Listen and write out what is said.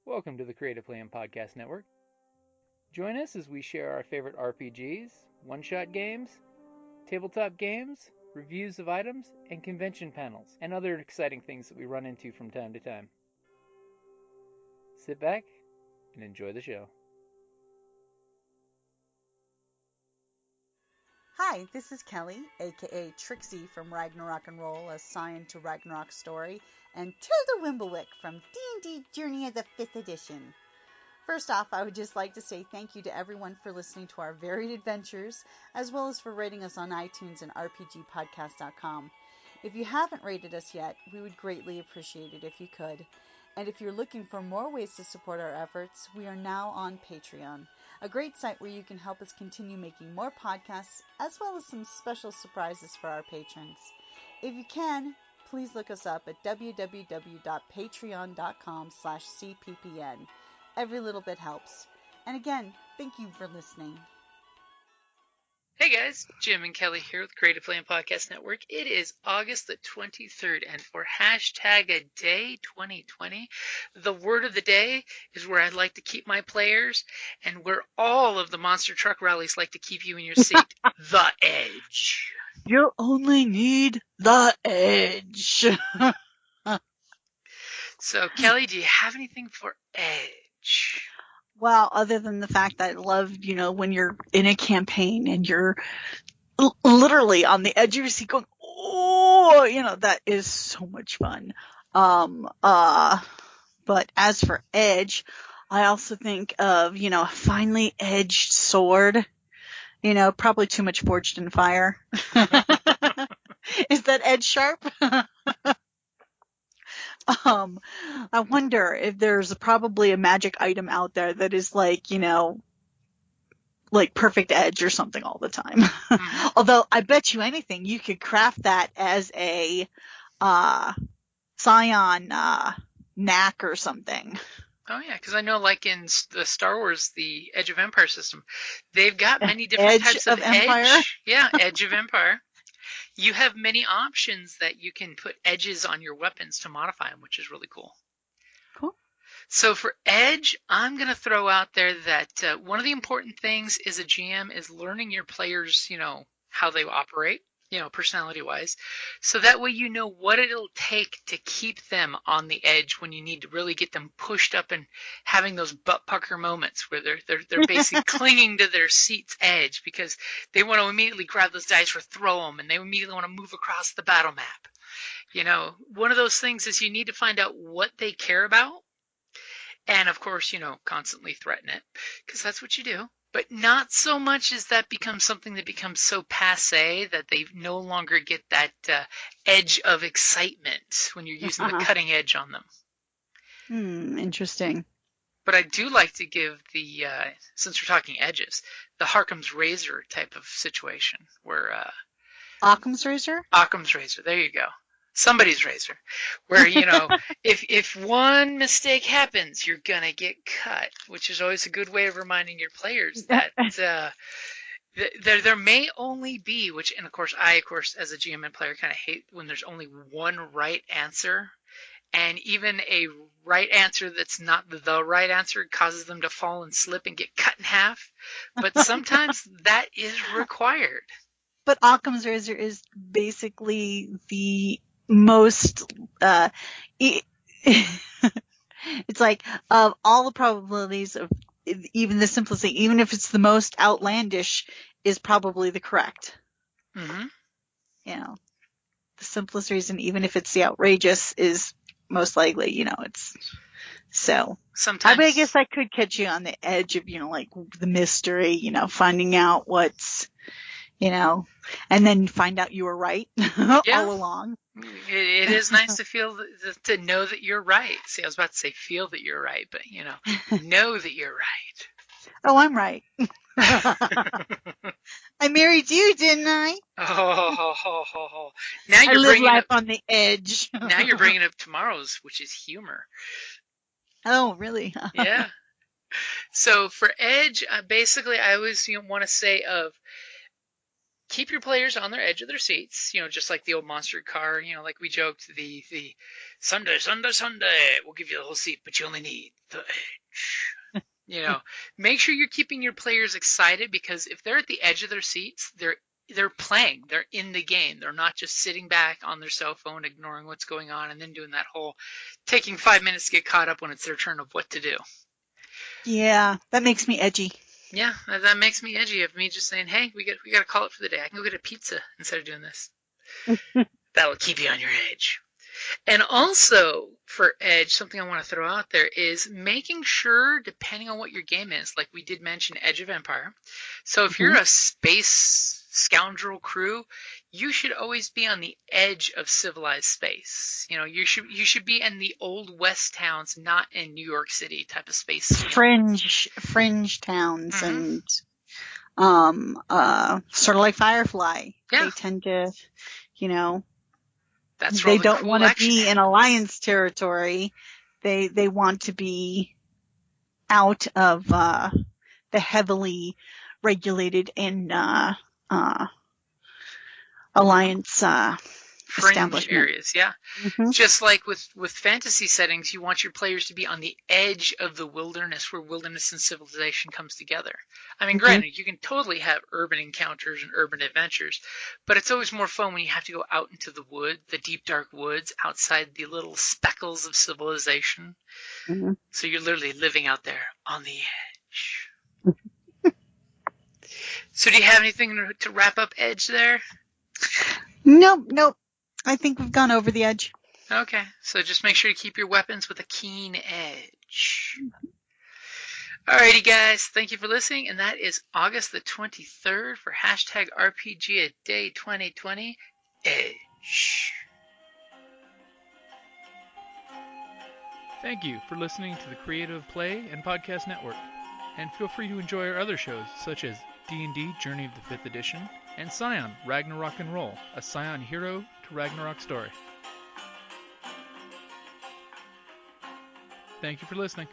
Welcome to the Creative Plan Podcast Network. Join us as we share our favorite RPGs, one-shot games, tabletop games, reviews of items, and convention panels, and other exciting things that we run into from time to time. Sit back and enjoy the show. Hi, this is Kelly, aka Trixie from Ragnarok and Roll, a Scion to Ragnarok story, and Tilda Wimblewick from D&D Journey of the 5th Edition. First off, I would just like to say thank you to everyone for listening to our varied adventures, as well as for rating us on iTunes and RPGpodcast.com. If you haven't rated us yet, we would greatly appreciate it if you could. And if you're looking for more ways to support our efforts, we are now on Patreon, a great site where you can help us continue making more podcasts, as well as some special surprises for our patrons. If you can, please look us up at www.patreon.com/cppn. Every little bit helps. And again, thank you for listening. Hey guys, Jim and Kelly here with Creative Plan Podcast Network. It is August the 23rd, and for #Day2020, the word of the day is where I'd like to keep my players, and where all of the monster truck rallies like to keep you in your seat, the edge. You only need the edge. So, Kelly, do you have anything for edge? Well, other than the fact that I love, when you're in a campaign and you're literally on the edge of your seat going, oh, that is so much fun. But as for edge, I also think of, a finely edged sword, probably too much forged in fire. Is that edge sharp? I wonder if there's probably a magic item out there that is like perfect edge or something all the time. Although I bet you anything you could craft that as a Scion knack or something. Oh yeah, because I know like in the Star Wars, the Edge of Empire system, they've got many different types of Empire? edge. Yeah, Edge of Empire. You have many options that you can put edges on your weapons to modify them, which is really cool. Cool. So for edge, I'm going to throw out there that one of the important things as a GM is learning your players, how they operate, personality-wise. So that way you know what it'll take to keep them on the edge when you need to really get them pushed up and having those butt pucker moments where they're basically clinging to their seat's edge because they want to immediately grab those dice or throw them, and they immediately want to move across the battle map. One of those things is you need to find out what they care about, and of course, constantly threaten it, because that's what you do. But not so much as that becomes something that becomes so passé that they no longer get that edge of excitement when you're using the cutting edge on them. Interesting. But I do like to give the, since we're talking edges, the Harkham's Razor type of situation where... Occam's Razor? Occam's Razor, there you go. Somebody's razor, where, if one mistake happens, you're going to get cut, which is always a good way of reminding your players that there may only be, and of course, as a GM and player, kind of hate when there's only one right answer, and even a right answer that's not the right answer causes them to fall and slip and get cut in half, but sometimes that is required. But Occam's Razor is basically the most it's like of all the probabilities of even the simplest thing, even if it's the most outlandish, is probably the correct. Mm-hmm. The simplest reason, even if it's the outrageous, is most likely, it's so. Sometimes I guess I could catch you on the edge of, like the mystery, finding out what's, and then find out you were right all along. It is nice to know that you're right. See, I was about to say feel that you're right, but know that you're right. Oh, I'm right. I married you, didn't I? Oh. Now you're I live bringing life up, on the edge. now you're bringing up tomorrow's, which is humor. Oh, really? Yeah. So for edge, basically, I always want to say of keep your players on their edge of their seats, just like the old monster car, like we joked, the Sunday, Sunday, Sunday, we'll give you the whole seat, but you only need the edge. Make sure you're keeping your players excited, because if they're at the edge of their seats, they're playing, they're in the game. They're not just sitting back on their cell phone ignoring what's going on and then doing that whole taking 5 minutes to get caught up when it's their turn of what to do. Yeah, that makes me edgy. Yeah, that makes me edgy, of me just saying, hey, we got to call it for the day. I can go get a pizza instead of doing this. That'll keep you on your edge. And also, for edge, something I want to throw out there is making sure, depending on what your game is, like we did mention Edge of Empire. So if you're a space scoundrel crew, you should always be on the edge of civilized space. You should be in the old west towns, not in New York City type of space. Fringe towns, and sort of like Firefly. Yeah. They tend to, That's where they don't cool want to action be in Alliance territory. They want to be out of the heavily regulated and Alliance fringe establishment areas. Yeah. Just like with fantasy settings, you want your players to be on the edge of the wilderness, where wilderness and civilization comes together. I mean, granted, you can totally have urban encounters and urban adventures, but it's always more fun when you have to go out into the wood, the deep dark woods, outside the little speckles of civilization. So you're literally living out there on the edge. So do you have anything to wrap up Edge there? Nope. I think we've gone over the edge. Okay, so just make sure to keep your weapons with a keen edge. Alrighty, guys, thank you for listening, and that is August the 23rd for hashtag RPGaDAY2020 Edge. Thank you for listening to the Creative Play and Podcast Network, and feel free to enjoy our other shows such as D&D Journey of the 5th Edition and Scion Ragnarok and Roll, a Scion hero to Ragnarok story. Thank you for listening.